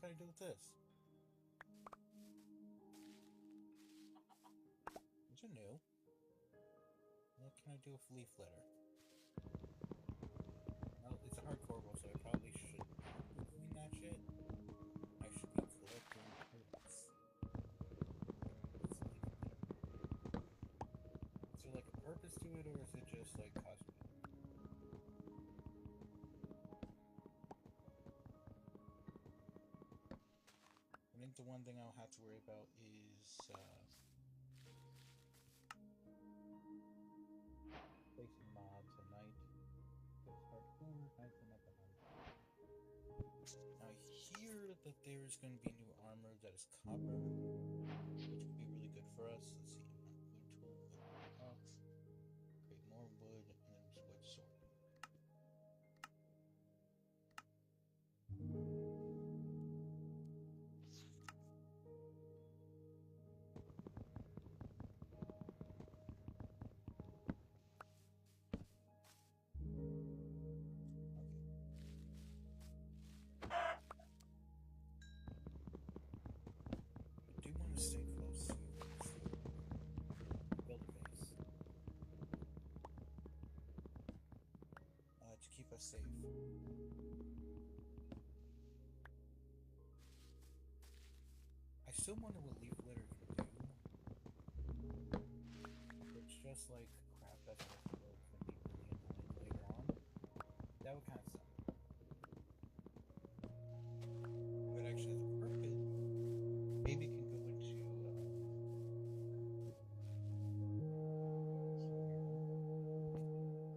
can I do with this? These are new. What can I do with leaf litter? Well, it's a hardcore world, so I probably should not be doing that shit. I should be collecting parts. Is there like a purpose to it, or is it just like cosmetic? I think the one thing I'll have to worry about is placing mobs at night. Because hardcore has them at the night. Now I hear that there's going to be new armor that is copper, which would be really good for us. Let's see, wood tool, wood box, create more wood, and then wood sword. I do want to stay close to build a base to keep us safe. I still wonder what leaf litter can do. It's just like crap that's going to be really annoying later on. That would kind of suck. But actually, the purpose maybe can go into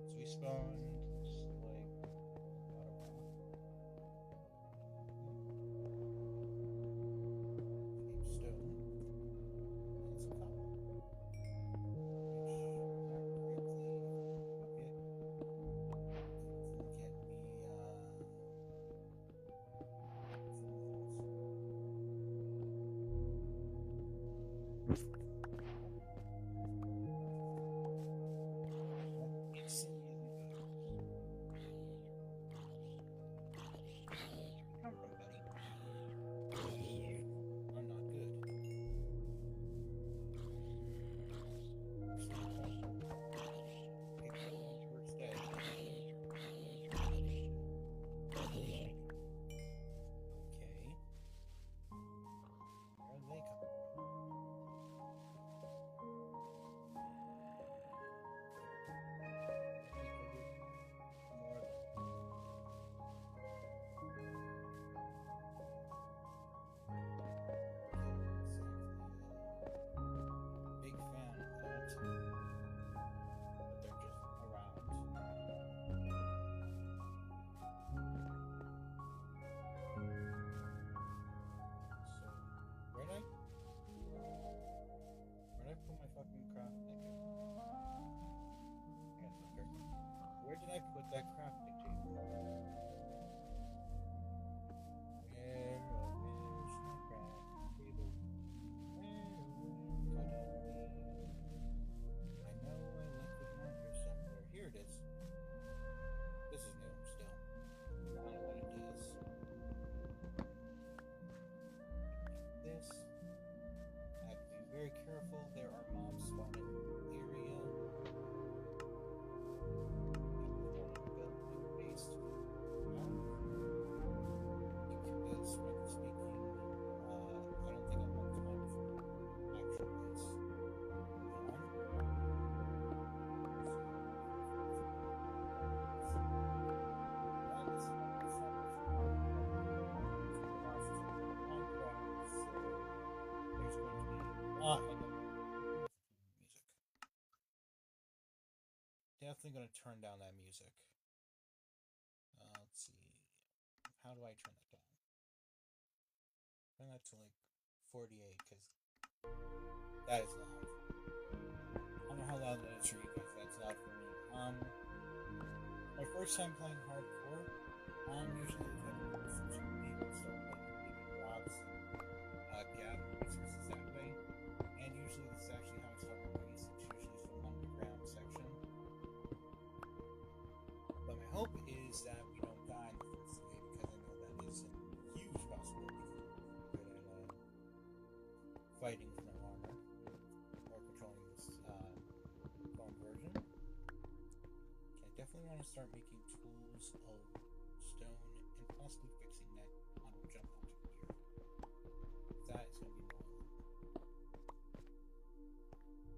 so we spawned like stone and some copper. Come from, buddy. I'm not good. First day. Okay. Where are they coming from? More of them. Big fan of that, but they're just around. So, where'd I put my fucking crafting table? Where did I put that crafting table? Where's my crafting table? Where could it be? I know I left it around here somewhere. Here it is. This is new still. I don't know what it is. This. I have to be very careful. There are mobs spawning in the area. Music. Definitely gonna turn down that music. Let's see. How do I turn it down? Turn that to like 48 because that is loud. I don't know how loud that is for you guys. That's loud for me. My first time playing hardcore, usually the people start making rocks and gather resources that way. And usually this is actually how I start my base. It's usually from underground section. But my hope is that we don't die in the first wave because I know that is a huge possibility for to start making tools of stone and possibly fixing that auto jump onto here. That is going to be annoying.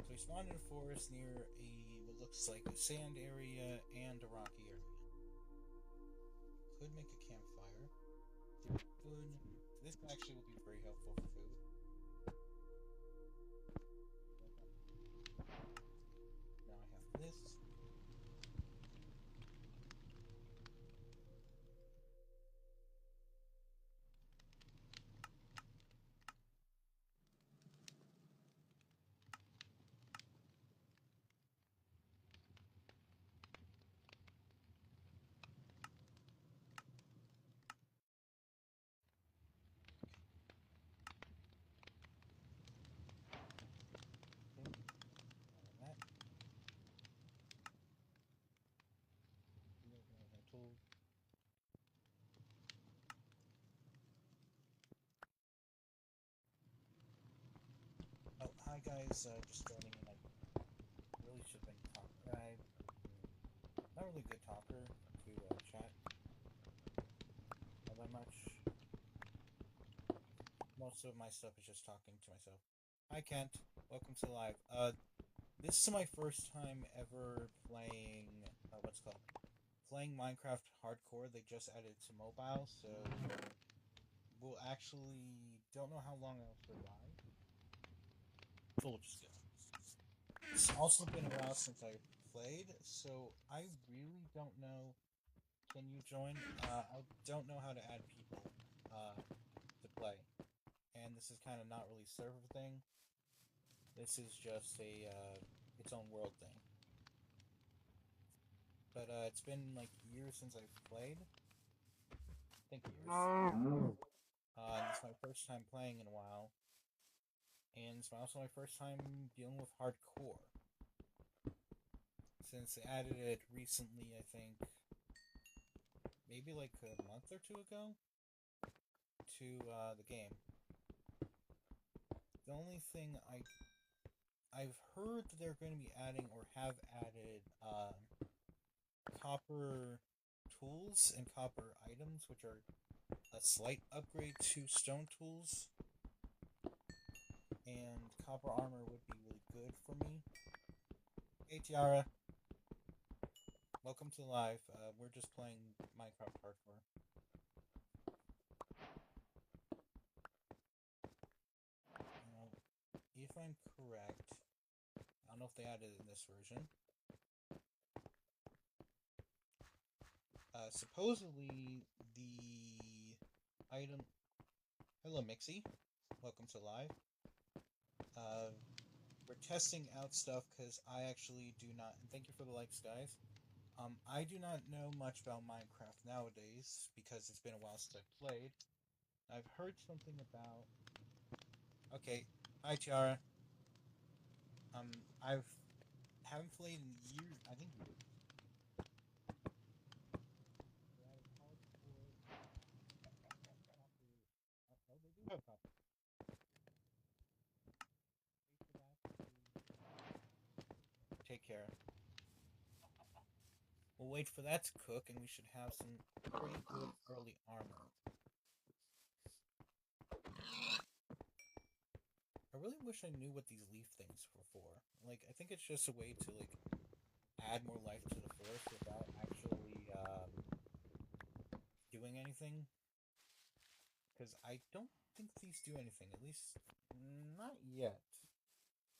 So we spawned in a forest near what looks like a sand area and a rocky area. Could make a campfire. This actually will be very helpful for food. Now I have this. Oh, hi guys, just joining in. I really should have been talking. I'm not really a good talker to chat all that much. Most of my stuff is just talking to myself. Hi Kent, welcome to live. This is my first time ever playing, playing Minecraft Hardcore. They just added it to mobile, so we'll actually, don't know how long I'll survive. But we'll just go. It's also been a while since I played, so I really don't know. Can you join? I don't know how to add people to play. And this is kind of not really a server thing. This is just a its own world thing. But it's been like years since I've played. I think years. It's my first time playing in a while. And it's also my first time dealing with hardcore. Since they added it recently, I think, maybe like a month or two ago, to the game. The only thing I've heard that they're going to be adding or have added copper tools and copper items, which are a slight upgrade to stone tools. And copper armor would be really good for me. Hey Tiara, welcome to live. We're just playing Minecraft Hardcore. Now, if I'm correct, I don't know if they added it in this version. Supposedly the item. Hello, Mixie. Welcome to live. We're testing out stuff because I actually do not. And thank you for the likes, guys. I do not know much about Minecraft nowadays because it's been a while since I've played. I've heard something about. Okay, hi Tiara. I haven't played in years. I think years. Oh, they do have copper. Take care. We'll wait for that to cook, and we should have some pretty good early armor. I really wish I knew what these leaf things were for. Like, I think it's just a way to, like, add more life to the forest without actually, doing anything. Because I don't think these do anything, at least not yet.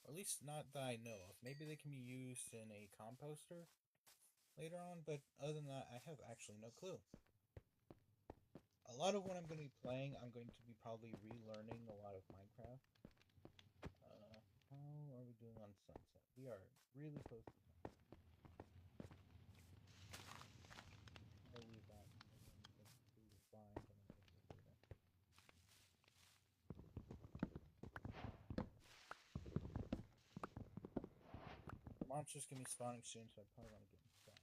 Or at least not that I know of. Maybe they can be used in a composter later on, but other than that, I have actually no clue. A lot of what I'm going to be playing, I'm going to be probably relearning a lot of Minecraft. How are we doing on sunset? We are really close to sunset. I'll leave that. The monster's gonna be spawning soon, so I probably want to get inside.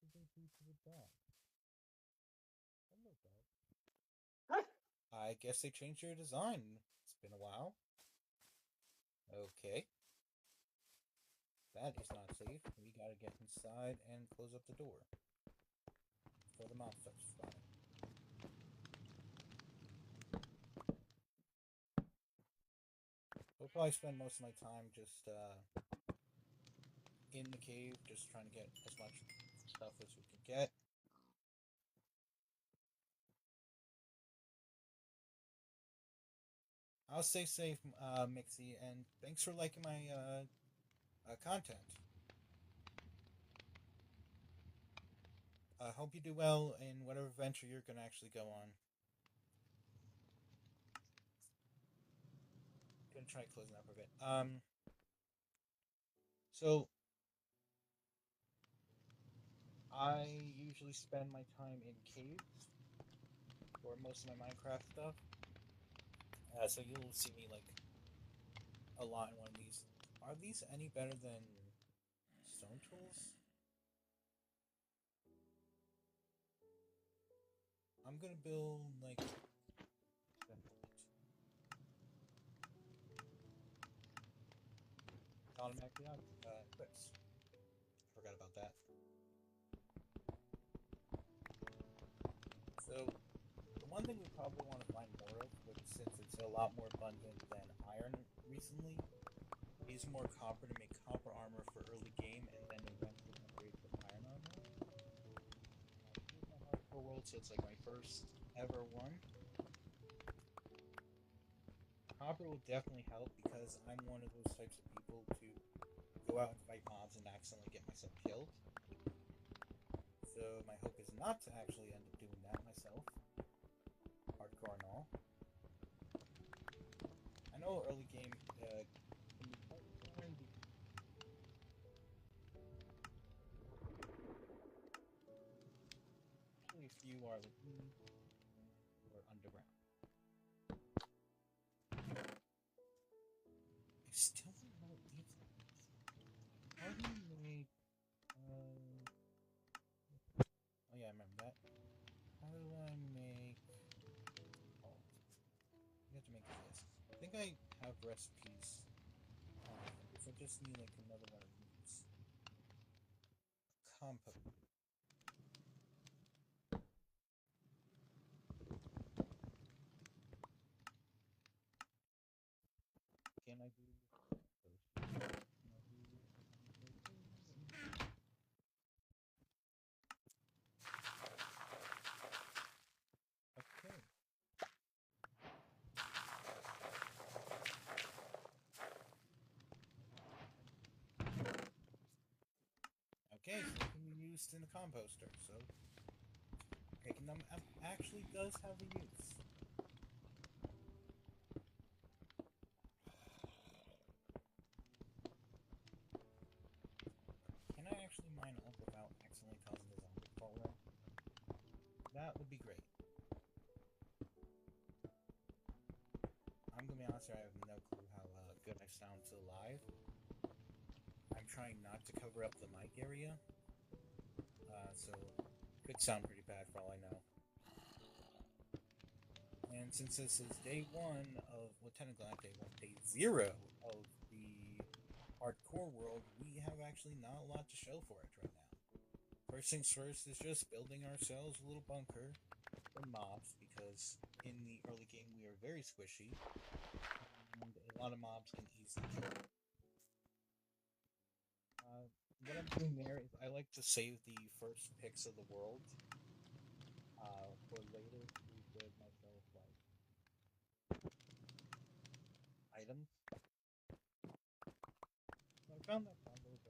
What did they do to the dog? Hello, dog. I guess they changed their design. It's been a while. Okay. that is not safe. We gotta get inside and close up the door before the mob starts spawning. We'll probably spend most of my time just in the cave, just trying to get as much stuff as we can get. I'll stay safe, Mixie, and thanks for liking my content. I hope you do well in whatever venture you're gonna actually go on. Gonna try closing up a bit. So I usually spend my time in caves for most of my Minecraft stuff. So you'll see me like a lot in one of these. Are these any better than stone tools? I'm gonna build like automatically equips. Forgot about that. So the one thing we probably want to find more of, which since it's a lot more abundant than iron recently, is more copper to make copper armor for early game, and then eventually upgrade to iron armor. This is my hardcore world, so it's like my first ever one. Copper will definitely help because I'm one of those types of people to go out and fight mobs and accidentally get myself killed. So my hope is not to actually end up doing that myself. Hardcore and all. I know early game can be quite boring because especially if you are like me or underground. I still don't know what these are. How do you make oh yeah, I remember that. How do I make oh you have to make this. I think I have recipes. So I just need like another one of these. Compost. Can I do okay. Okay, so it can be used in the composter, so taking them actually does have a use. Can I actually mine up without accidentally causing the zombie to fall in? That would be great. I'm gonna be honest here, I have no clue how good I sound to live. I'm trying not to cover up the mic area, so it could sound pretty bad for all I know. And since this is day 1 of, well, technically not day 1, day 0 of the hardcore world, we have actually not a lot to show for it right now. First things first is just building ourselves a little bunker for mobs, because in the early game we are very squishy, and a lot of mobs can easily kill. What I'm doing there is I like to save the first picks of the world for later to build myself like items. So I found that combos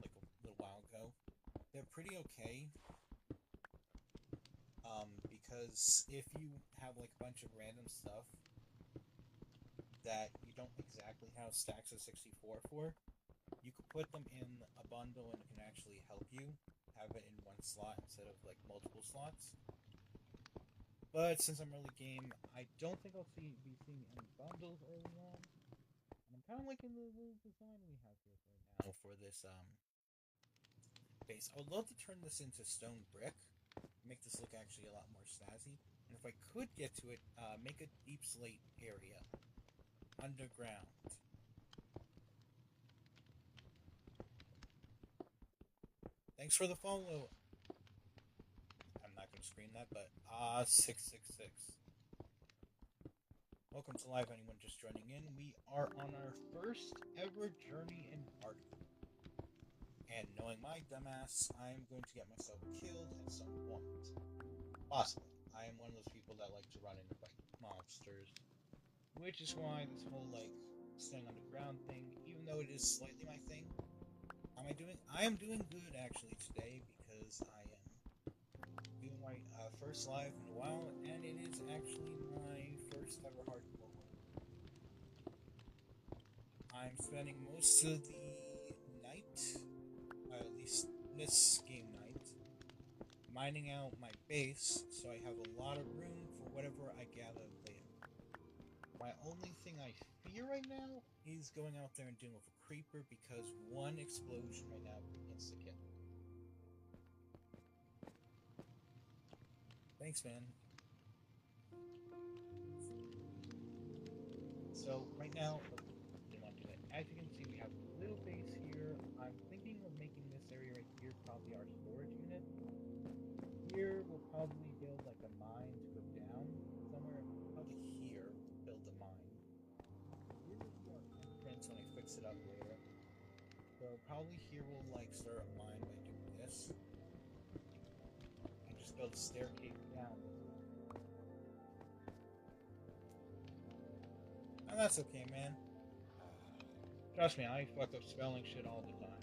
like a little while ago. They're pretty okay. Because if you have like a bunch of random stuff that you don't exactly have stacks of 64 for, you could put them in a bundle and it can actually help you have it in one slot instead of like multiple slots. But since I'm early game, I don't think I'll be seeing any bundles early on. And I'm kind of liking the design we have here right now for this base. I would love to turn this into stone brick, make this look actually a lot more snazzy. And if I could get to it, make a deep slate area underground. Thanks for the follow. I'm not gonna scream that, but 666. Welcome to live. Anyone just joining in? We are on our first ever journey in Ark. And knowing my dumbass, I'm going to get myself killed at some point. Possibly. I am one of those people that like to run into like monsters, which is why this whole like staying on the ground thing, even though it is slightly my thing, I am doing good actually today because I am doing my first live in a while, and it is actually my first ever hardcore one. I'm spending most of the night, at least this game night, mining out my base so I have a lot of room for whatever I gather later. My only thing I fear right now is going out there and dealing with a creeper because one explosion right now could insta-kill. Thanks, man. So right now, didn't want to do that. As you can see, we have a little base here. I'm thinking of making this area right here probably our storage unit. Here we'll probably build like a mine to go down somewhere. Probably here, build a mine. Here will be our entrance when I fix it up later. So probably here we'll like start a mine by doing this. And just build a staircase down. And that's okay, man. Trust me, I fuck up spelling shit all the time.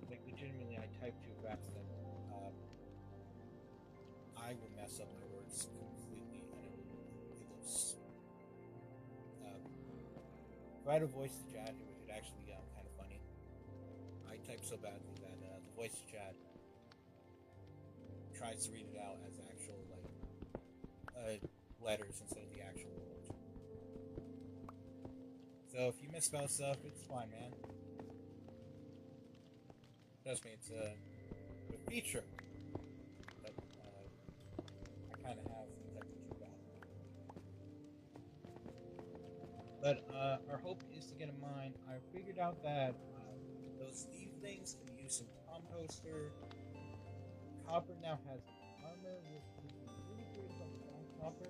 Like, legitimately, I type too fast and I will mess up my words completely, and it looks... if I had a voice to chat, it would actually be kind of funny. I type so badly that the voice to chat tries to read it out as actual, like, letters instead of the actual words. So if you misspell stuff, it's fine, man. Trust me, it's a feature that I kind of have detected too bad. But our hope is to get a mine. I figured out that those leaf things can use some composter. Copper now has armor, which would be really great if I found copper,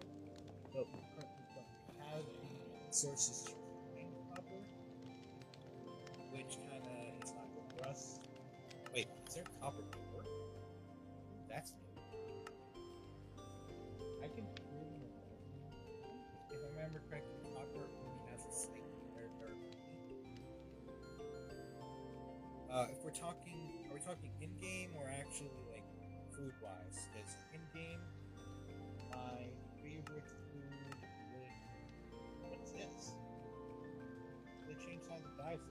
but we currently don't have any sources to find copper, which kind of is not good for us. Wait, is there copper ore? That's new. I can clearly imagine, if I remember correctly, copper only has a slightly better durability. If we're talking, are we talking in-game or actually like food-wise? Because in-game, my favorite food would... What's this? They changed how the dice.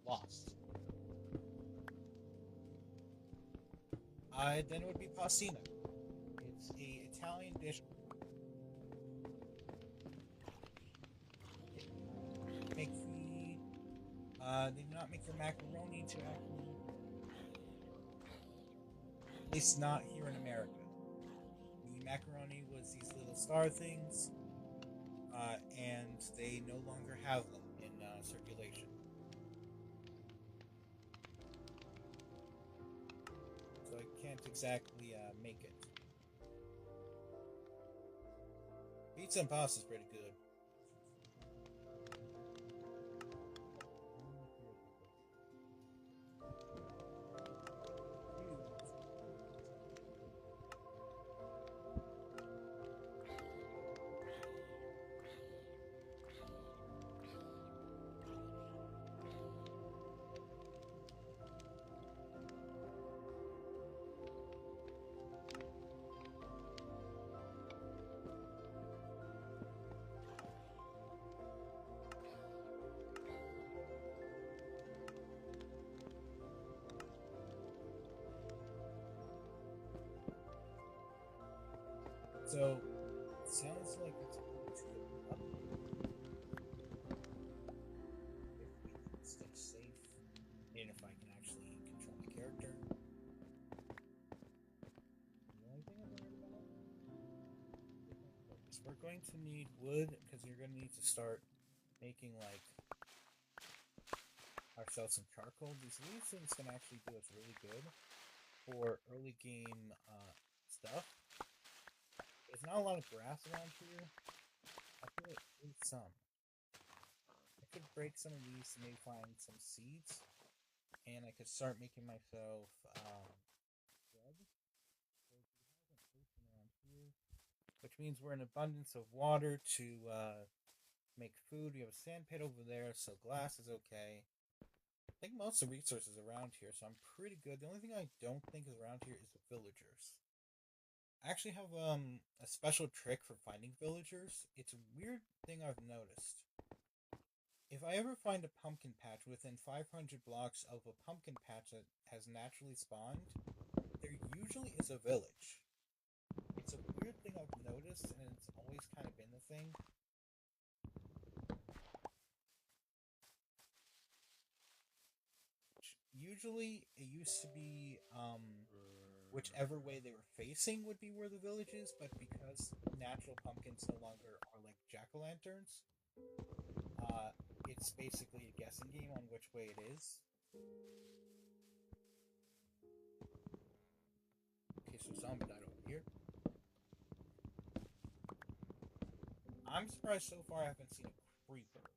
Lost. Then it would be pastina. It's a Italian dish. Make the they do not make the macaroni to actually, at least not here in America. The macaroni was these little star things, and they no longer have them in circulation. So I can't exactly make it. Pizza and pasta is pretty good. So, it sounds like it's going to go up. we're going to need wood because you're going to need to start making like ourselves some charcoal. These leaf things can actually do us really good for early game stuff. There's not a lot of grass around here. I could eat some. I could break some of these to maybe find some seeds, and I could start making myself bread. Around here, which means we're in abundance of water to make food. We have a sand pit over there, so glass is okay. I think most of the resources around here, so I'm pretty good. The only thing I don't think is around here is the villagers. I actually have a special trick for finding villagers. It's a weird thing I've noticed. If I ever find a pumpkin patch within 500 blocks of a pumpkin patch that has naturally spawned, there usually is a village. It's a weird thing I've noticed, and it's always kind of been the thing. Usually, it used to be, whichever way they were facing would be where the village is, but because natural pumpkins no longer are like jack-o'-lanterns, it's basically a guessing game on which way it is. Okay, so zombie died over here. I'm surprised so far I haven't seen a creeper.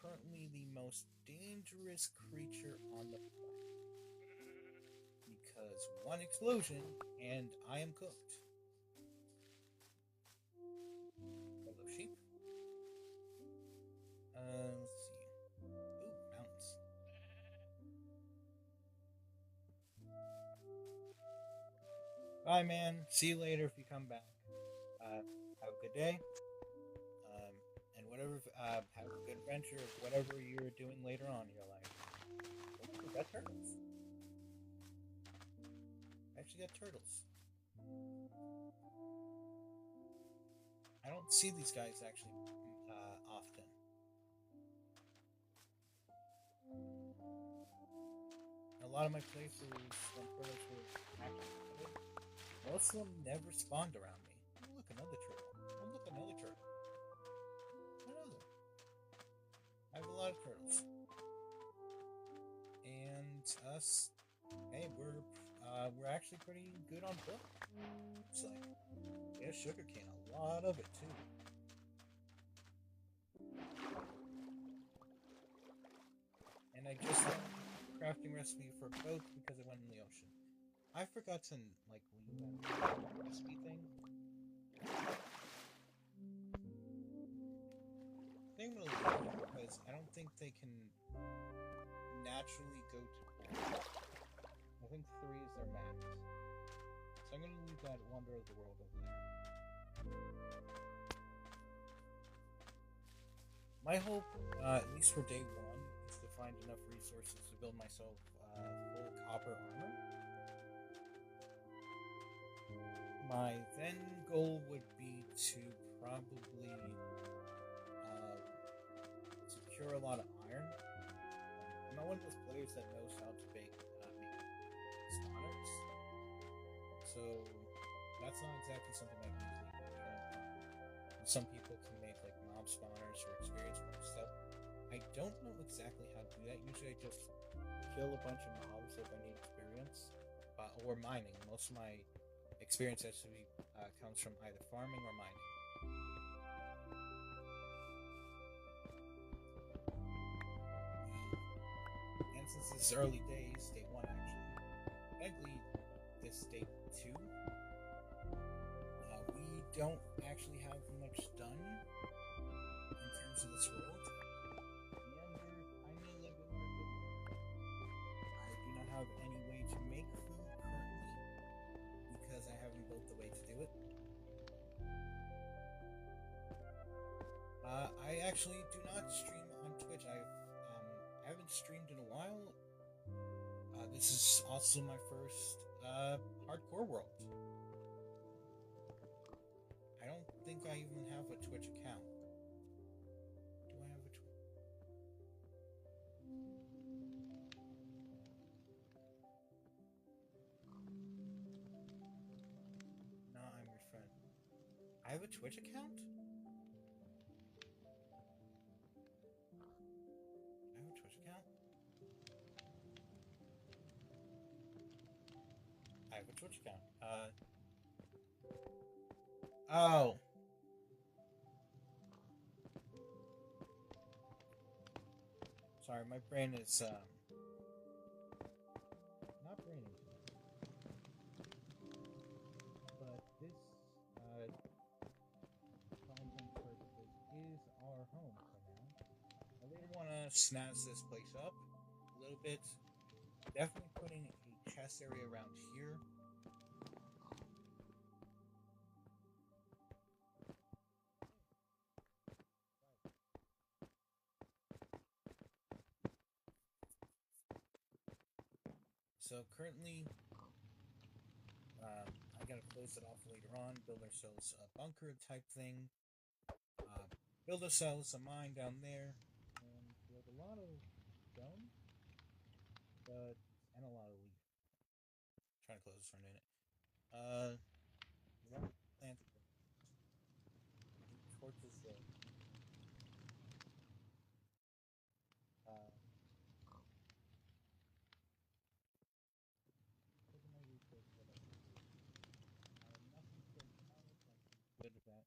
Currently the most dangerous creature on the planet. Because one explosion and I am cooked. Hello, sheep. Let's see. Ooh, mountains. Bye, man. See you later if you come back. Have a good day. And whatever, have a good adventure of whatever you're doing later on in your life. Oh, we got turtles. I actually got turtles. I don't see these guys actually often. A lot of my playthroughs when turtles were actually good, most of them never spawned around me. Oh, look, another turtle. Oh, look, another turtle. Another. I have a lot of turtles. And us, hey, we're actually pretty good on foot. It's like, yeah, sugarcane, a lot of it too. And I just learned a crafting recipe for both because I went in the ocean. I forgot to like leave that recipe thing. I think I'm gonna leave it because I don't think they can naturally go to 4. I think 3 is their max. So I'm gonna leave that Wonder of the World over there. My hope, at least for day 1, is to find enough resources to build myself full copper armor. My then goal would be to probably secure a lot of iron. I'm not one of those players that knows how to make spawners, so that's not exactly something I can usually do. Some people can make like mob spawners or experience point stuff. I don't know exactly how to do that. Usually I just kill a bunch of mobs if I need experience, or mining. Most of my experience actually comes from either farming or mining. And since it's early days, day 1 actually, technically this day 2, we don't actually have much done in terms of this world. I do not have any way to make food currently because I haven't built the way to do it. I actually do not stream on Twitch. I haven't streamed in a while. This is also my first hardcore world. I don't think I even have a Twitch account. Do I have a Twitch? I have a Twitch account? I have a Twitch account? I have a Twitch account. Oh. Sorry, my brain is, not braining. But this, for all intents and purposes, is our home for now. I really want to snazz this place up a little bit. Definitely putting a chest area around here. So currently, I gotta close it off later on, build ourselves a bunker type thing, build ourselves a mine down there, and build a lot of stone, and a lot of leaf. Trying to close this for a minute. Plant torches there. Good with that.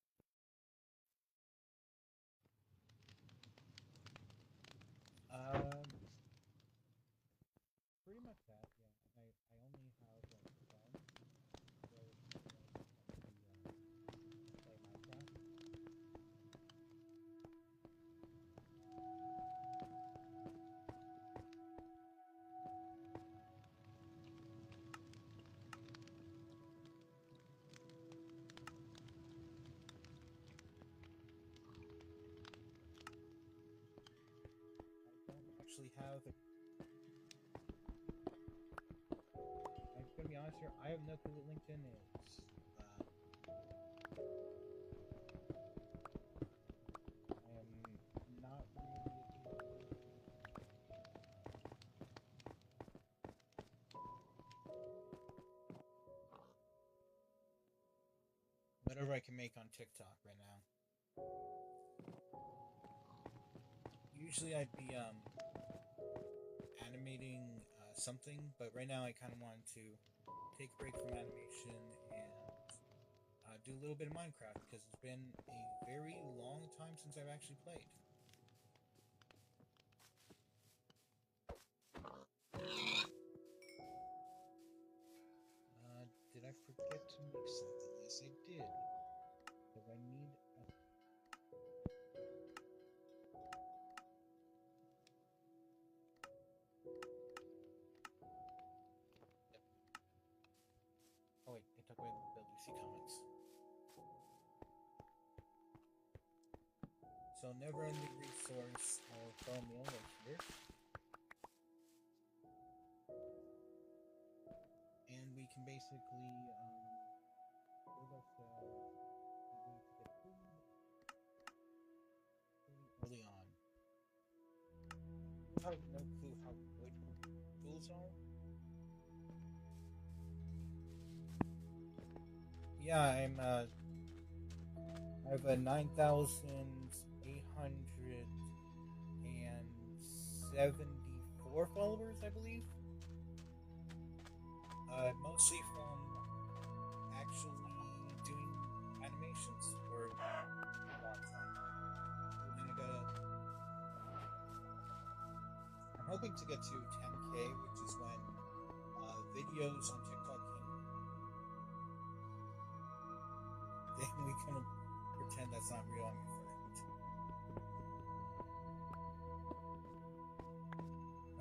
Pretty much that, yeah. I only have like stone, so play Minecraft. I don't actually have a... I'm gonna be honest here, I have no clue what LinkedIn is. I am not really whatever I can make on TikTok right now. Usually I'd be animating something, but right now I kind of wanted to take a break from animation and do a little bit of Minecraft because it's been a very long time since I've actually played. Did I forget to make something? Yes, I did. Because I need a... Oh wait, it took away the WC comments. So never-ending resource of bone meal right here. And we can basically build ourselves to get food pretty early on. I have no clue how good tools are. Yeah, I have a 9,874 followers, I believe. Mostly from actually doing animations for a long time. I'm hoping to get to 10K, which is when videos on TikTok then we can pretend that's not real on your friend.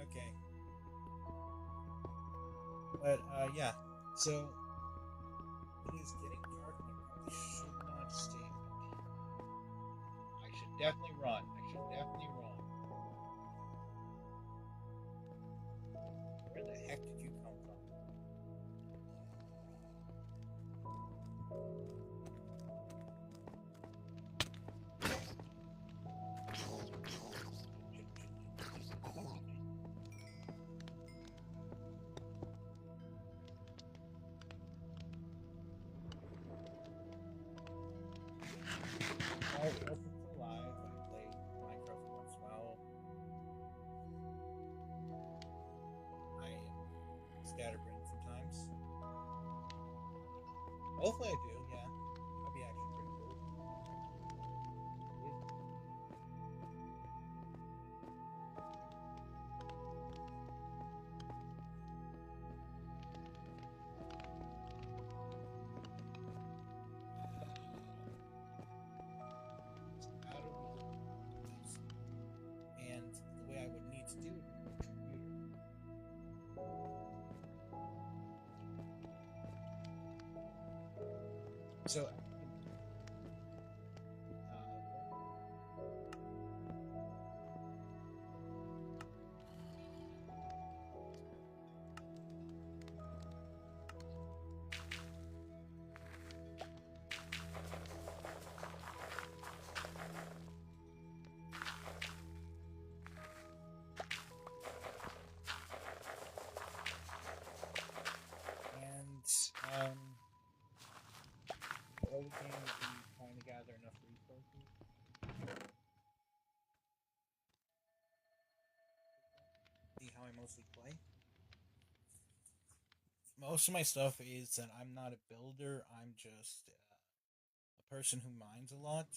Okay. But, yeah. So, it is getting dark and I probably should not stay. I should definitely run. Where the heck did you come from? Reference Alive. I play Minecraft once in a while. I am scatterbrained sometimes. Hopefully I do, yeah. That'd be actually pretty cool. How do we do this? And the way I would need to do it with my computer. So, and the early game would be trying to gather enough resources. See how I mostly play. Most of my stuff is that I'm not a builder. I'm just a person who mines a lot.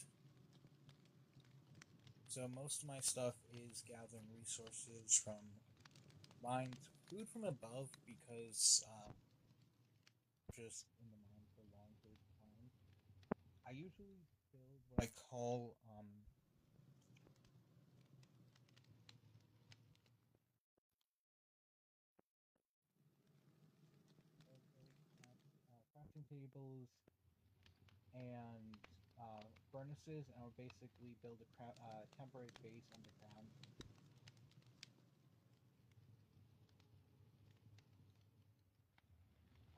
So most of my stuff is gathering resources from mines, food from above, because just in the mine for long periods of time. I usually build what I call crafting tables and furnaces, and I'll basically build a temporary base underground.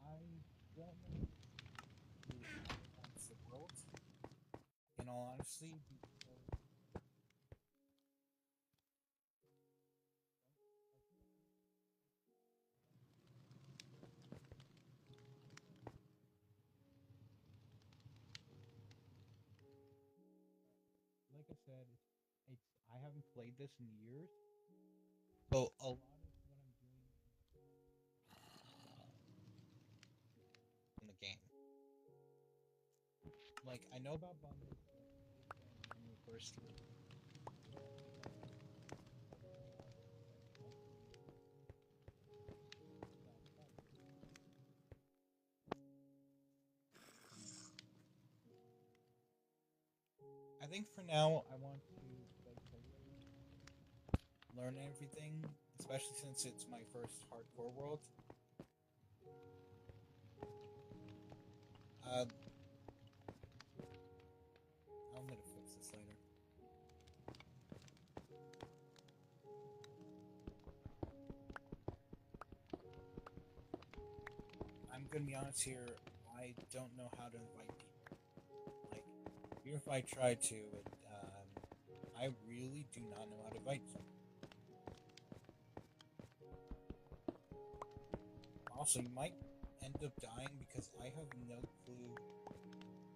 I don't know who wants the world, in all honesty, because like I said, it's I haven't played this in years, so a lot of what I'm doing in the game, like I know about bundles when we first. I think for now I want to learn everything, especially since it's my first hardcore world. Uh, I'm gonna fix this later. I'm gonna be honest here. I don't know how to invite people. Like, even if I try to, I really do not know how to invite them. Also, you might end up dying because I have no clue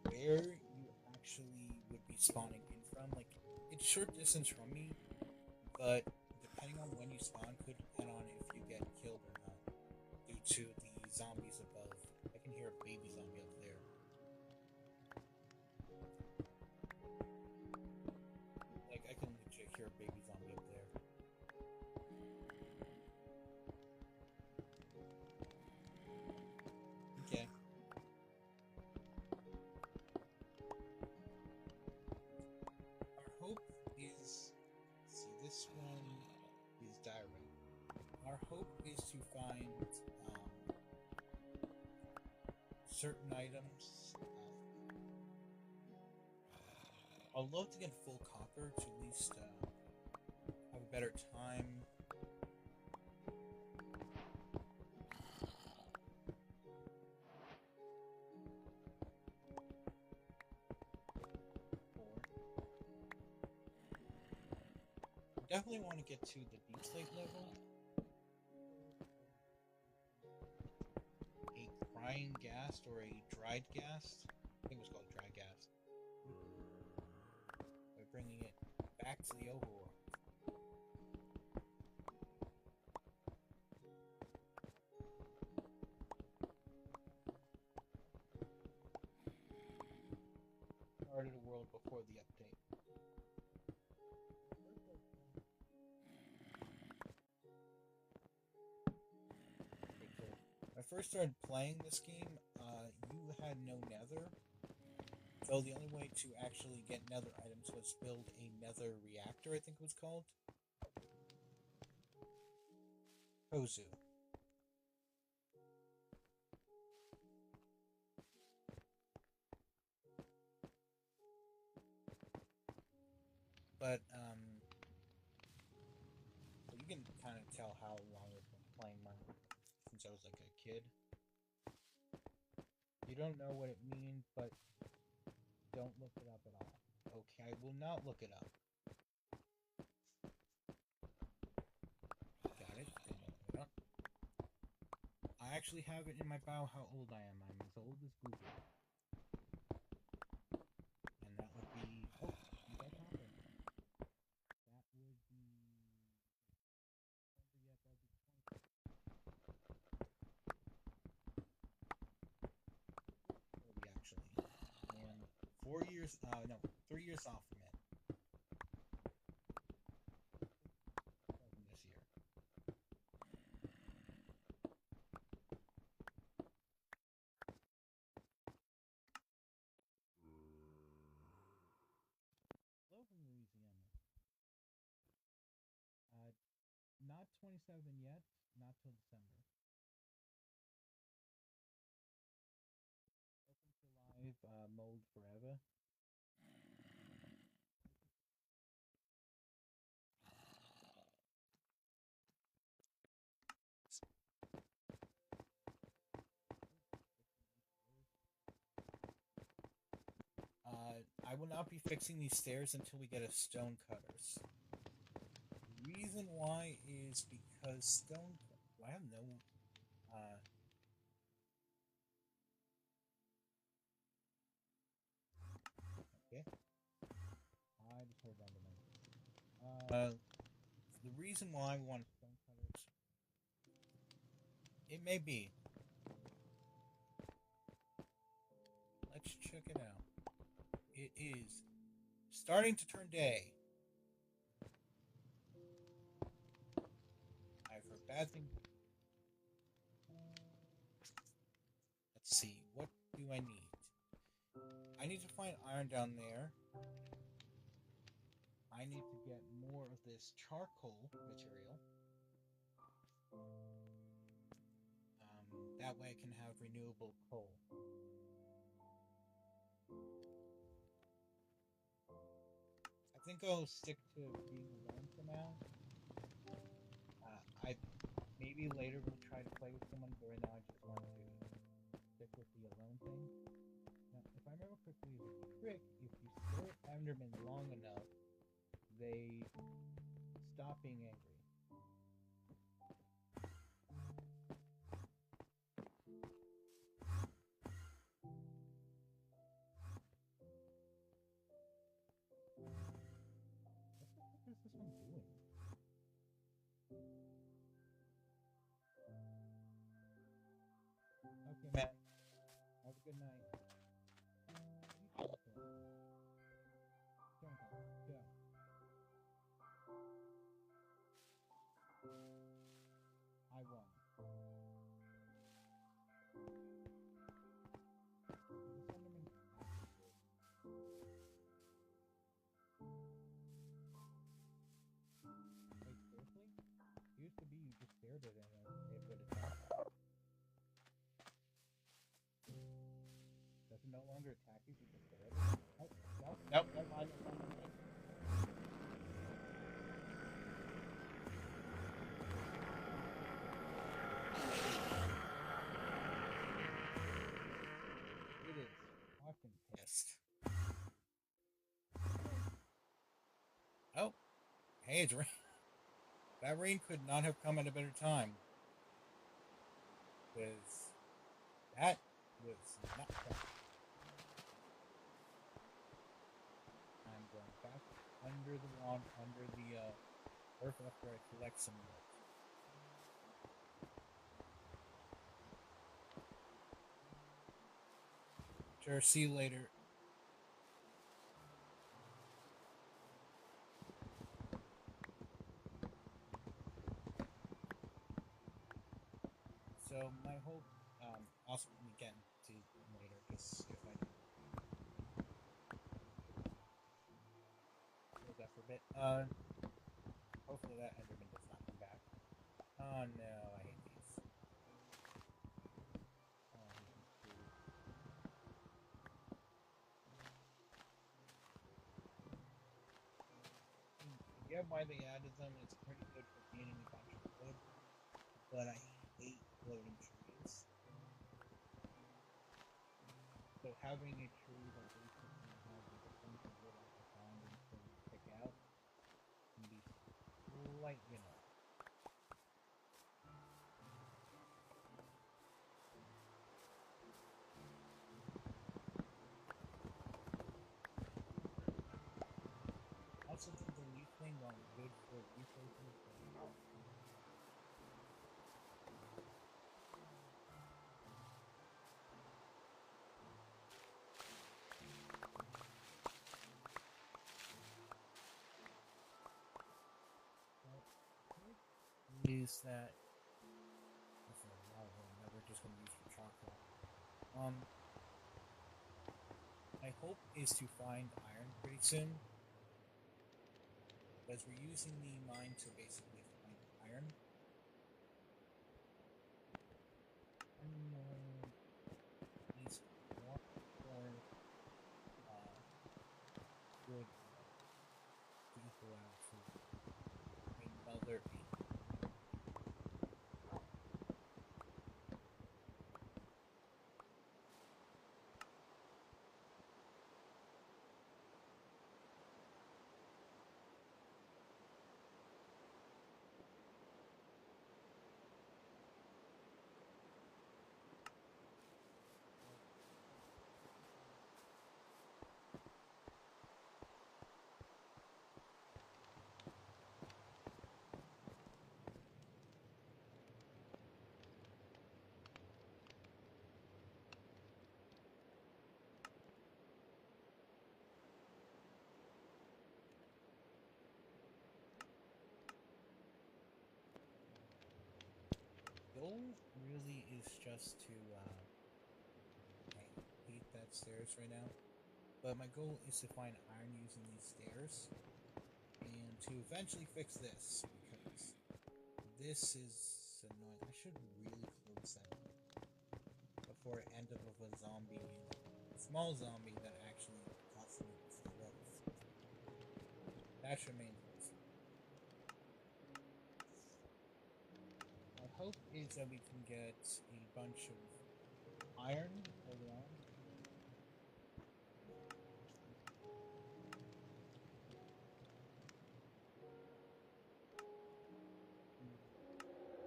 where you actually would be spawning in from. Like, it's short distance from me, but depending on when you spawn could depend on if you get killed or not due to the zombies above. I can hear a baby zombie up there. Like, I can legit hear a baby zombie up there. Okay. Our hope is. See, this one is direct. Our hope is to find certain items. I'd love to get full copper to at least have a better time. Definitely want to get to the Deep Slate level. A crying ghast or a dried ghast. I think it was called dry ghast. back to the overworld. Started a world before the update. When I first started playing this game, you had no nether. So the only way to actually get nether items was build a nether reactor, I think it was called. Kozu. But, so you can kind of tell how long I've been playing Minecraft since I was like a kid. You don't know what it means, but don't look it up at all. Okay, I will not look it up. Got it. Didn't look it up. I actually have it in my bio how old I am. I'm as old as Google. And that would be... Oh, you guys have it. That would be... Actually. And 4 years... no, 3 years off from it. This year. Hello from Louisiana. Not 27 yet, not till December. Welcome to live Mold Forever. I will not be fixing these stairs until we get a stone cutters. The reason why is because stone... I have no... okay. I just heard random. The reason why I want stone cutters... It may be. Let's check it out. It is starting to turn day. I've heard bad things. Let's see. What do I need? I need to find iron down there. I need to get more of this charcoal material. That way I can have renewable coal. I think I'll stick to being alone for now. I maybe later will try to play with someone, but right now I just want to stick with the alone thing. Now, if I remember correctly, there's a trick. If you stare at Endermen long enough, they stop being angry. What is this one doing? Okay, man. Have a good night. Go. I won. Wait, seriously? It used to be you just stared at it and it would attack. Does it no longer attack you if you just stare at it? Oh, no, never mind. It is fucking pissed. Oh, hey, it's rain. That rain could not have come at a better time. Because that was not fun. I'm going back under under the lawn, under the earth after I collect some wood. Sure, see you later. So my hope, I'll get to later, just if I hold that for a bit. Hopefully that Enderman does not come back. Oh no, I hate these. Oh, I hate these too. I get why they added them. It's pretty good for gaining a bunch of wood, but I hate floating trees. So having a tree that basically has like a bunch of wood at the ground and so you pick out can be slightly annoying. Also, did the leaf thing while good for resources, but use that. That's a lot of wood that we're just going to use for chocolate. My hope is to find iron pretty soon, because we're using the mine to basically find iron. At least one more wood to equal out to another 8. Goal really is just to, I hate that stairs right now, but my goal is to find iron using these stairs, and to eventually fix this, because this is annoying. I should really close that before I end up with a zombie, a small zombie that actually cuts me throats. That remains a mystery. My hope is that we can get a bunch of iron early on.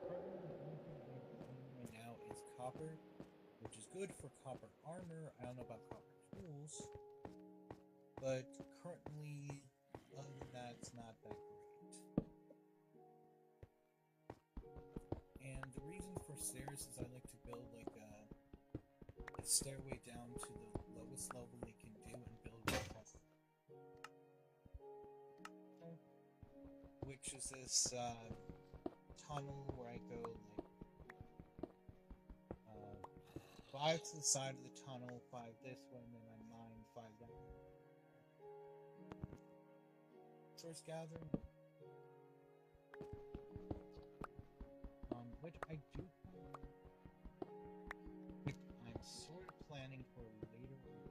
Currently, the only thing I own right now is copper, which is good for copper armor. I don't know about copper tools, but currently, other than that, it's not that great. And the reason for stairs is I like to build like a stairway down to the lowest level they can do and build across, which is this tunnel where I go like 5 to the side of the tunnel, 5 this way, and then I mine 5 down. Source gathering, which I do which I'm sort of planning for later on,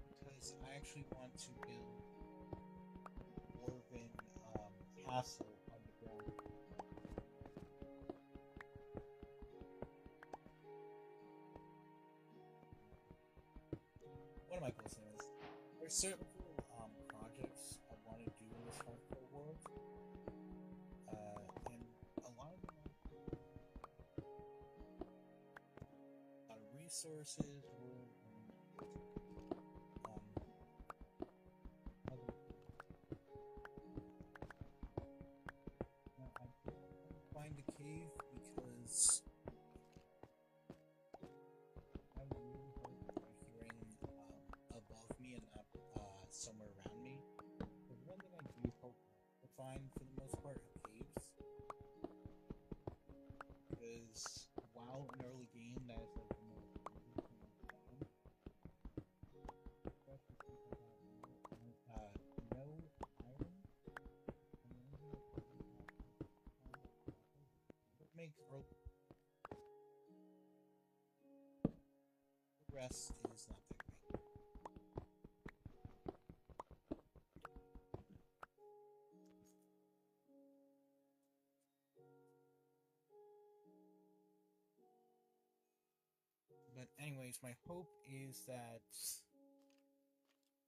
because I actually want to build Dwarven castle underground. One of my goals is there's certain projects I want to do in this hardcore world, and a lot of them are resources, wood, and find the cave because I really hope I'm hearing above me and not somewhere around me. The one thing I do hope to find for the most part are caves, because while an early game that is like the most found, especially since I got no iron, and the only thing I what makes early the rest is not that great. But anyways, my hope is that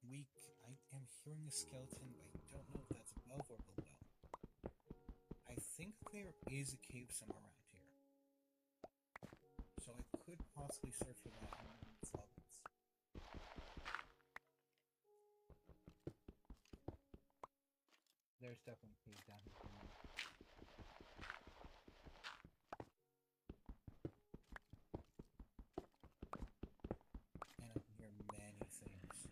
I am hearing a skeleton, but I don't know if that's above or below. I think there is a cave somewhere around here, so I could possibly search for that on these levels. There's definitely a cave down here somewhere. And I can hear many things.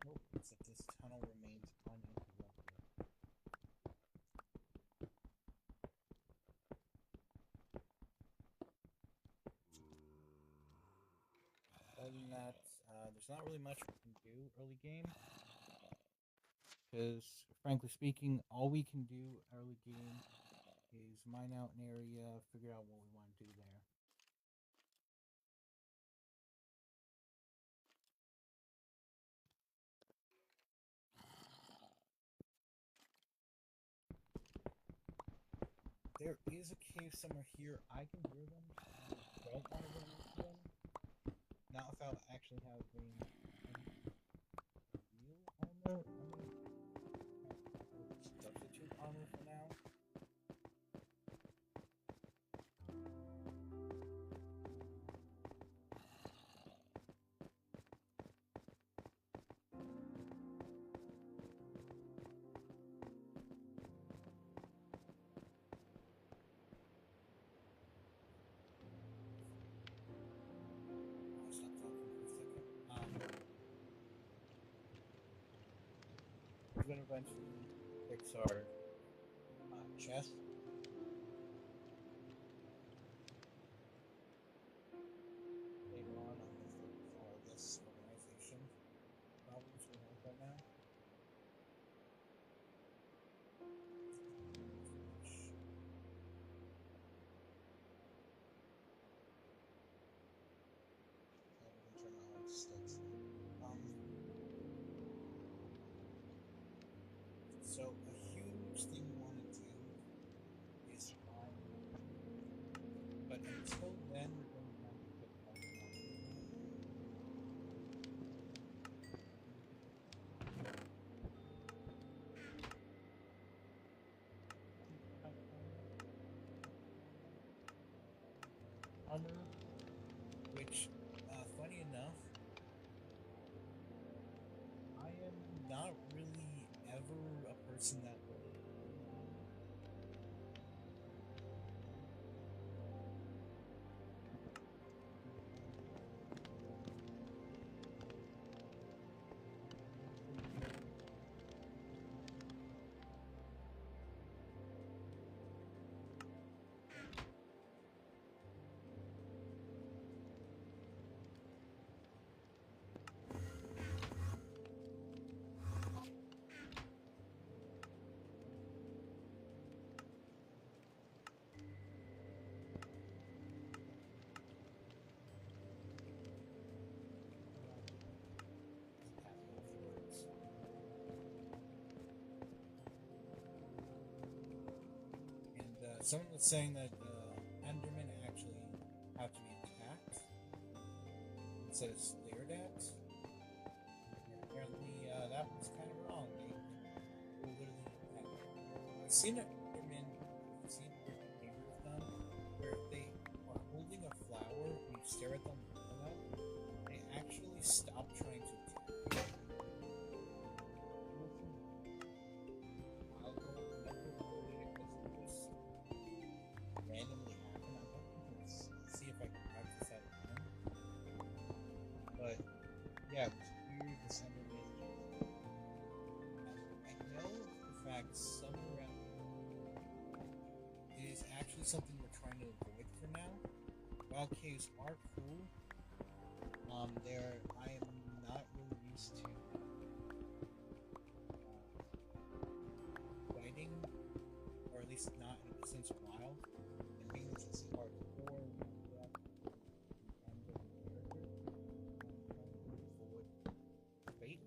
Nope, it's that this tunnel remains uninterrupted. Other than that, there's not really much we can do early game. Because, frankly speaking, all we can do early game is mine out an area, figure out what we want to do there. There is a cave somewhere here. I can hear them. I don't want to go into them. Not without actually having real armor. I'm gonna substitute armor for now. I'll stop talking for a second. We're gonna eventually fix our chest. Later on, I'm gonna fix all this organization problems we have right now. Turn on sticks. So a huge thing we want to do is find, but until then we're going to have to put armor, which, funny enough, I am not really ever a person that someone was saying that Endermen actually have to be attacked instead of stared at. And apparently, that was kind of wrong. They were literally I've seen Endermen, I've seen behavior of them where they are holding a flower and you stare at them long enough, they actually stop trying to attack you. Yeah, it was weird December mid. I know for a fact somewhere around it is actually something we're trying to avoid for now. Wild caves are cool. I am not really used to fighting, or at least not in a sense wild, and being this hardcore Minecraft and the character, trying to avoid fate.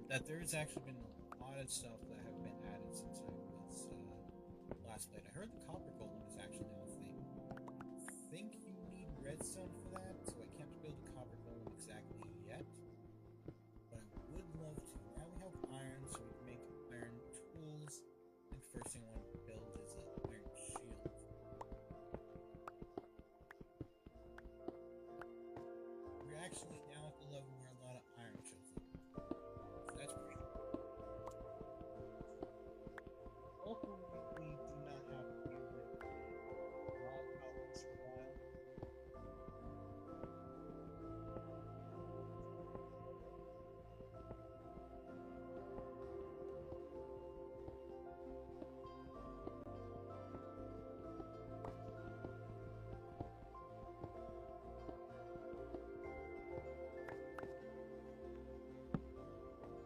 That there's actually been a lot of stuff that have been added since I was last played. I heard the copper golem is actually now a thing. I think you need redstone for that, so I can't build a copper golem exactly yet. But I would love to. Now we have iron, so we can make iron tools. I think the first thing I want to build is an iron shield. We're actually now at the level where a lot of iron shows up. So that's pretty cool. Also, we do not have to deal with log problems for a while.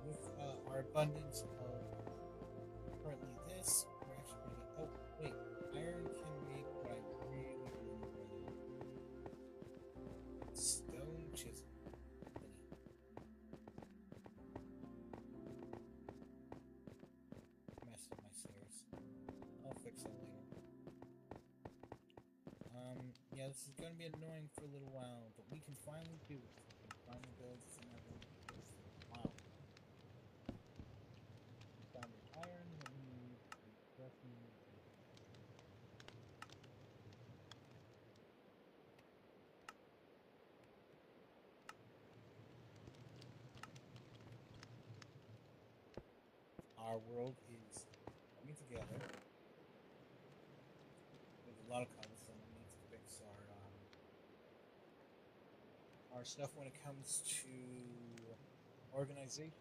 With our abundance of currently this, we're actually going to get. Oh, wait. Iron can make what I really, really, really want. Stone chisel. Messed up my stairs. I'll fix that later. Yeah, this is going to be annoying for a little while, but we can finally do it. We can finally build some of them. Wow. We found the iron that we need. We just need. Our world is coming together. There's a lot of cobblestone. We need to fix our stuff when it comes to organization.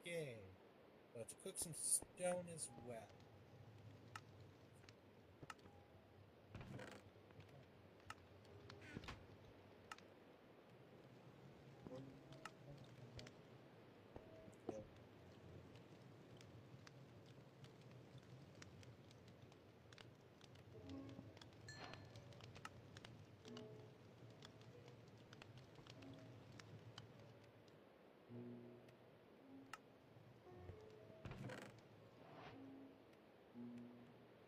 Okay, let's cook some stone as well.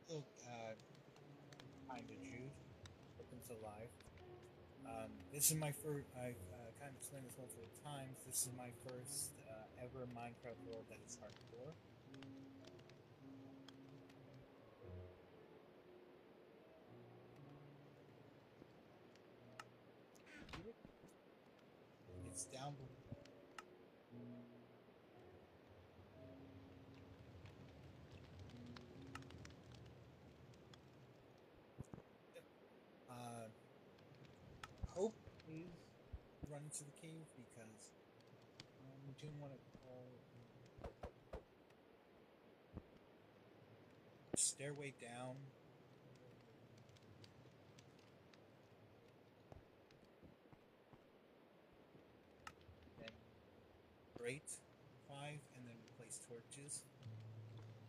Look, kind of Jude. Welcome to live. This is my first. I've kind of explained this multiple times. This is my first ever Minecraft world that is hardcore. It's down below. Hope is running to the cave because we didn't want to call stairway down. Then grate 5 and then replace torches.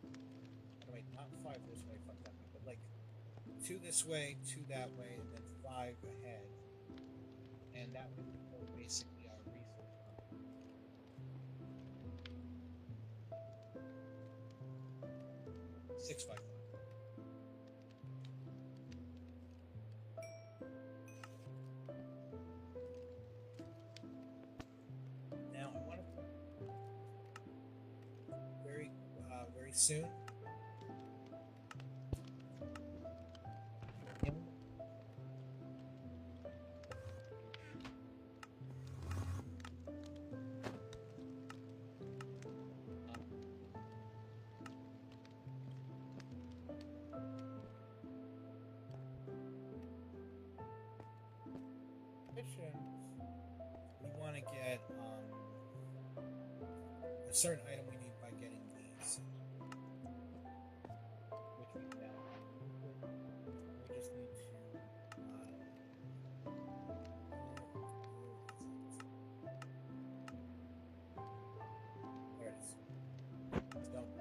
Oh, wait, not 5 this way, fuck that way, but like 2 this way, 2 that way, and then 5 ahead. And that would be basically our resource. 6 by 5. soon. We want to get a certain item we need by getting these, which we can now. We just need to. There it is. Stone.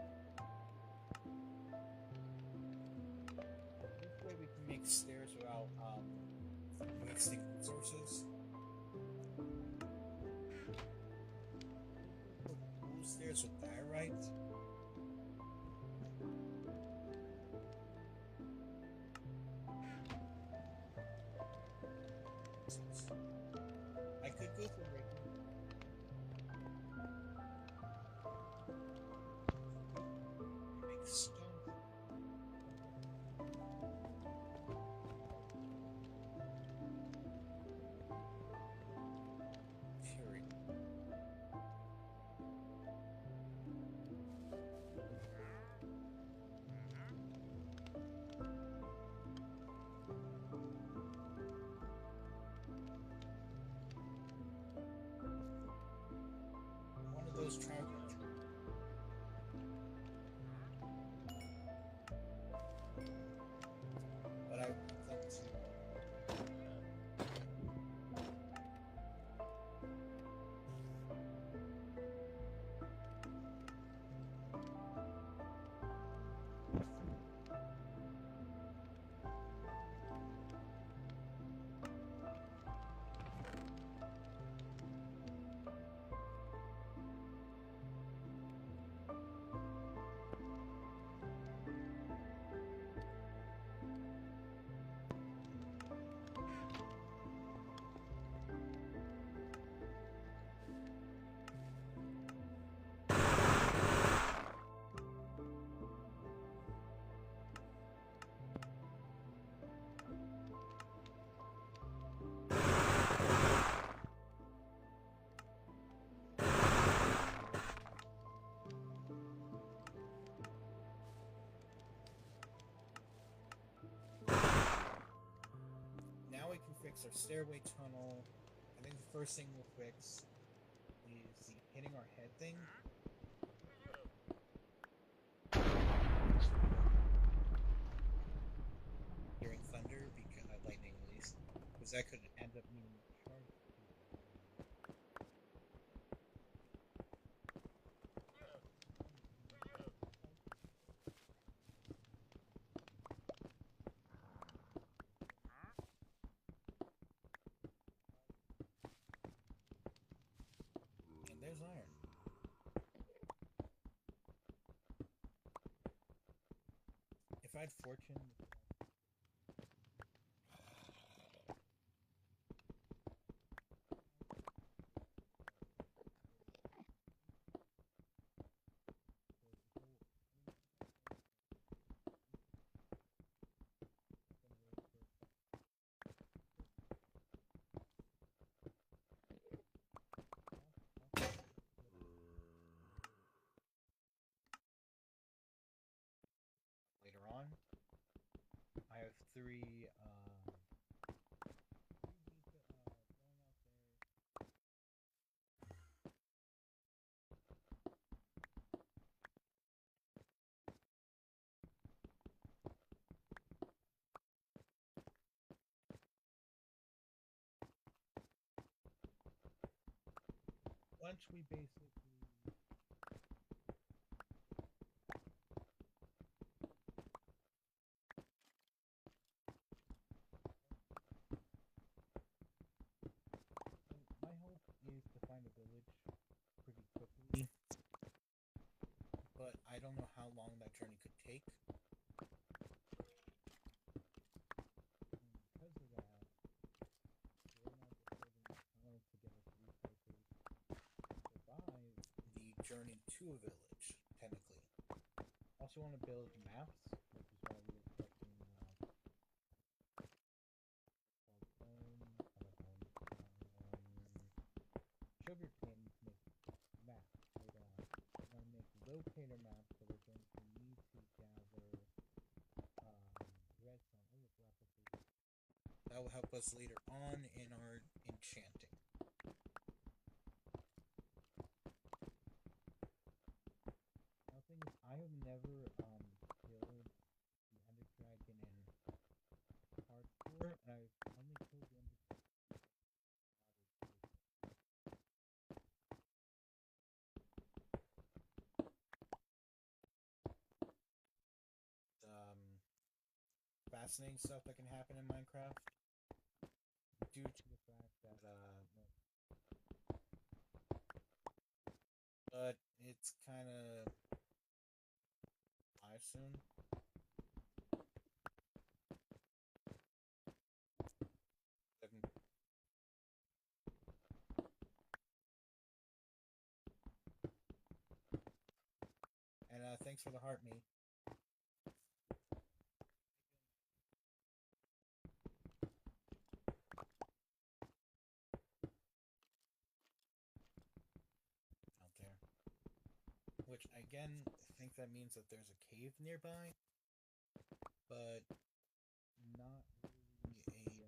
This way we can make stairs without wasting resources. Stairs with diorite. I could go for regular. Make stone. Those trousers. But I want them to. Fix our stairway tunnel. I think the first thing we'll fix is the hitting our head thing. Hearing thunder, because lightning at least, because that could end up meaning charge. There's iron. If I had fortune. I have three. Once we basically. Find a village pretty quickly, but I don't know how long that journey could take. Because of that, we're now just building a tunnel to get us resources to survive the journey to a village, technically. also want to build maps, which is why we were collecting sugarcane to make maps later on. We're going to make locator maps, so we're going to need to gather redstone. Oh, look, lapis. That will help us later on in our enchanting. Now, the thing is, I have never killed the Ender Dragon in hardcore, and I've only killed the Ender Dragon. Fascinating stuff that can happen in Minecraft due to the fact that but it's kind of live soon. And thanks for the heart, me. Out there. Which, again, I think that means that there's a cave nearby. But not really a,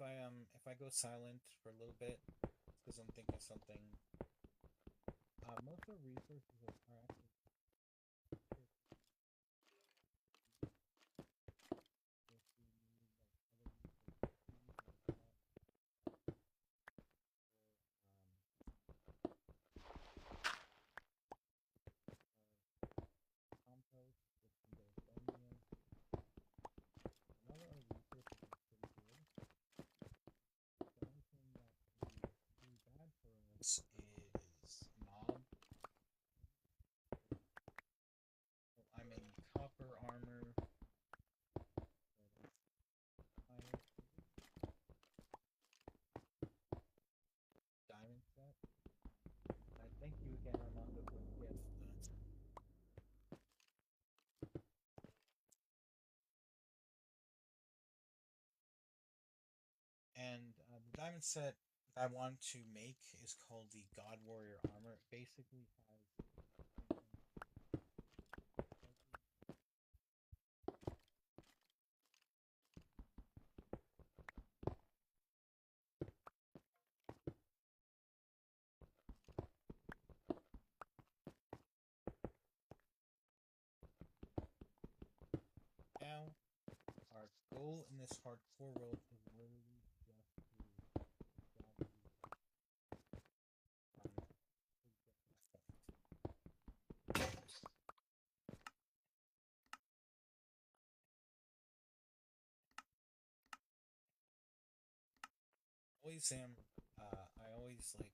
and if I go silent for a little bit, it's because I'm thinking something. Most of the resources are actually compost, which can get us bone meal. A lot of our resources are pretty good. The only thing that is really bad for us is mob. So I'm in copper armor. Diamond set. I thank you again, Armando, for the gift. And the diamond set that I want to make is called the God Warrior Armor. It basically has now our goal in this hardcore world is literally just to gather always am. I always like.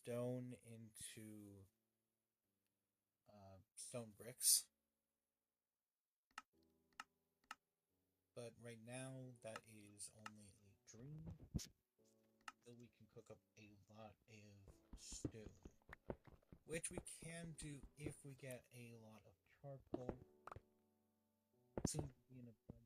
Stone into stone bricks. But right now, that is only a dream. Until we can cook up a lot of stone. Which we can do if we get a lot of charcoal. It seems to be an abundance.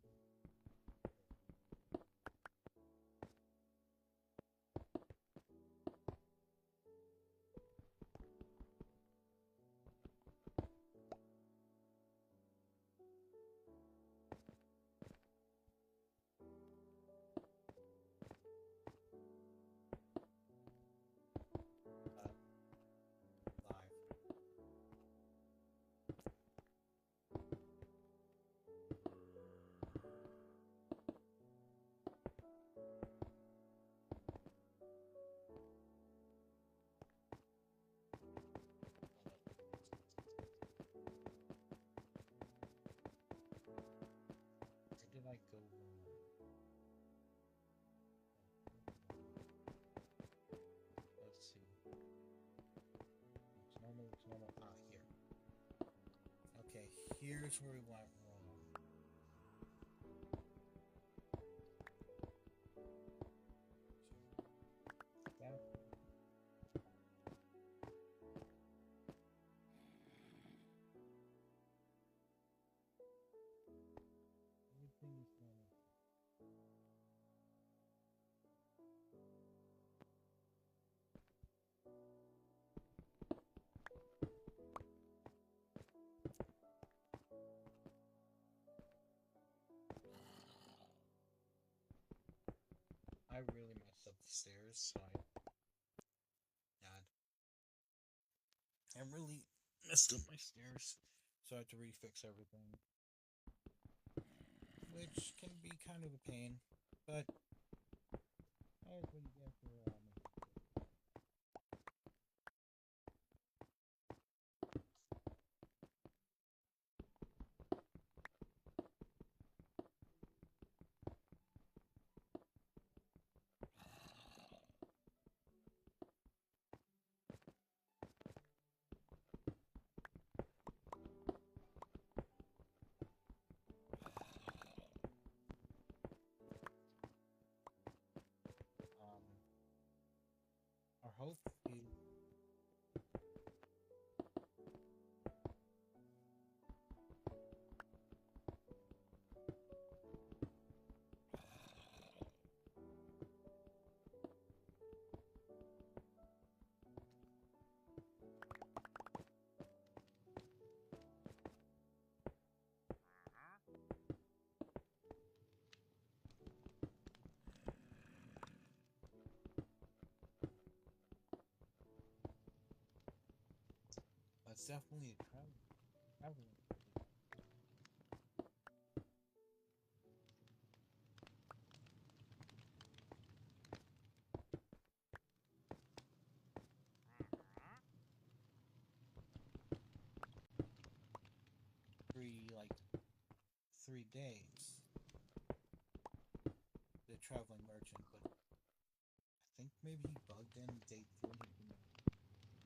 here's where we went wrong. Yeah. Everything is normal. I really messed up the stairs, so I really messed up my stairs, so I had to refix everything, which can be kind of a pain, but that's what you get for our hope is that's definitely a traveling. 3 days. The traveling merchant, but I think maybe he bugged in day 3 and he didn't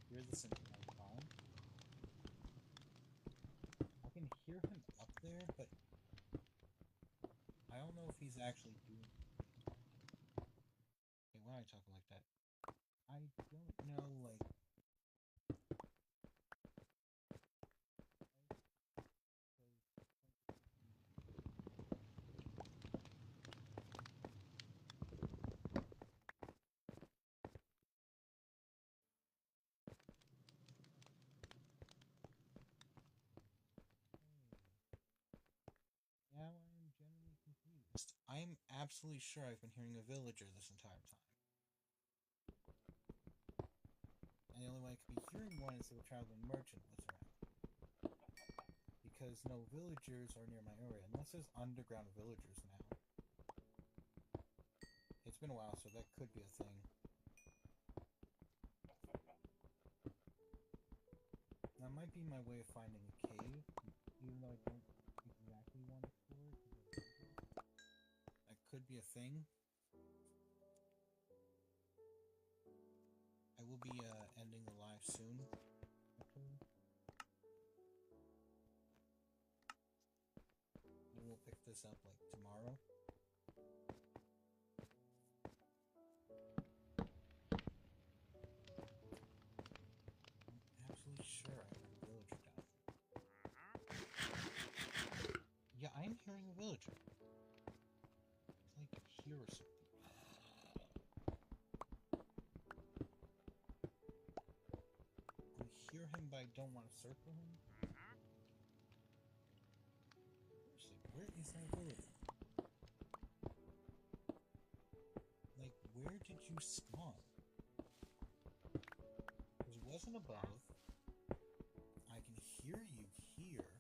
hear this entire time. I can hear him up there, but I don't know if he's actually doing it. Hey, why am I talking like that? I don't know, like... Now I am genuinely confused. I am absolutely sure I've been hearing a villager this entire time. And the only way I could be hearing one is if a traveling merchant was around. Because no villagers are near my area, unless there's underground villagers now. It's been a while, so that could be a thing. That might be my way of finding a cave, even though I don't exactly want to explore it. That could be a thing. I will be ending the live soon. And we'll pick this up like tomorrow. I'm absolutely sure I heard a villager down there. Yeah, I'm hearing a villager. It's like here or something. I hear him, but I don't want to circle him. Seriously, where is that villager? Like, where did you spawn? Because it wasn't above. I can hear you here.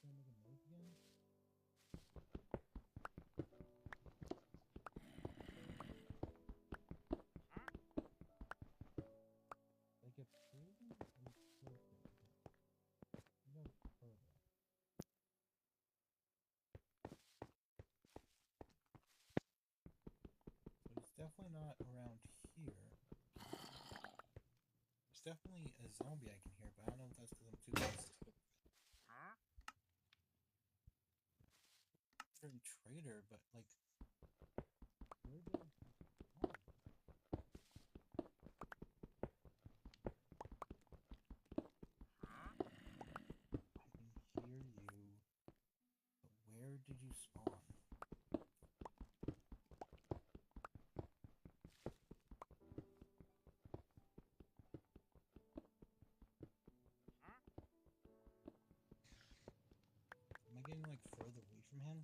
Can I make a noise again? Like a prison or closer? No, further. But it's definitely not around here. definitely a zombie I can hear, but I don't know if that's because I'm too close to it. Certain trader, but like, where did he spawn? I can hear you, but where did you spawn? Am I getting like further away from him?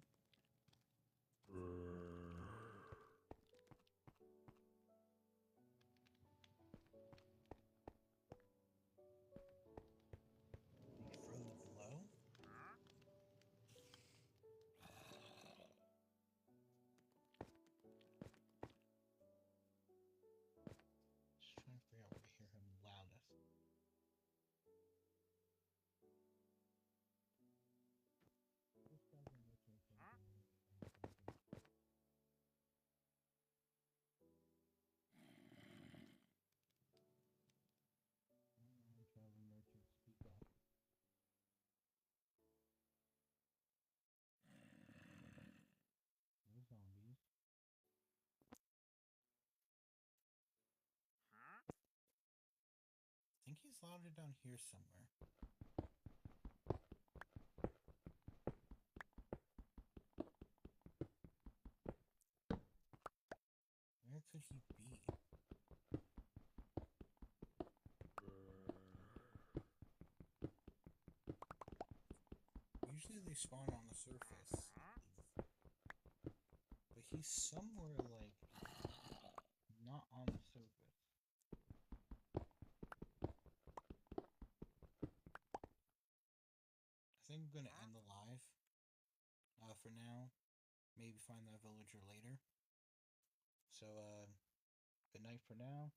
Like further below? Just trying to figure out where to hear him loudest. This guy's in this rotation. Come on, travel merchant, speak up. No zombies. I think he's louder down here somewhere. Where could he be? Usually they spawn on the surface, but he's somewhere like not on the surface. I think I'm gonna end the live for now. Maybe find that villager later. So good night for now.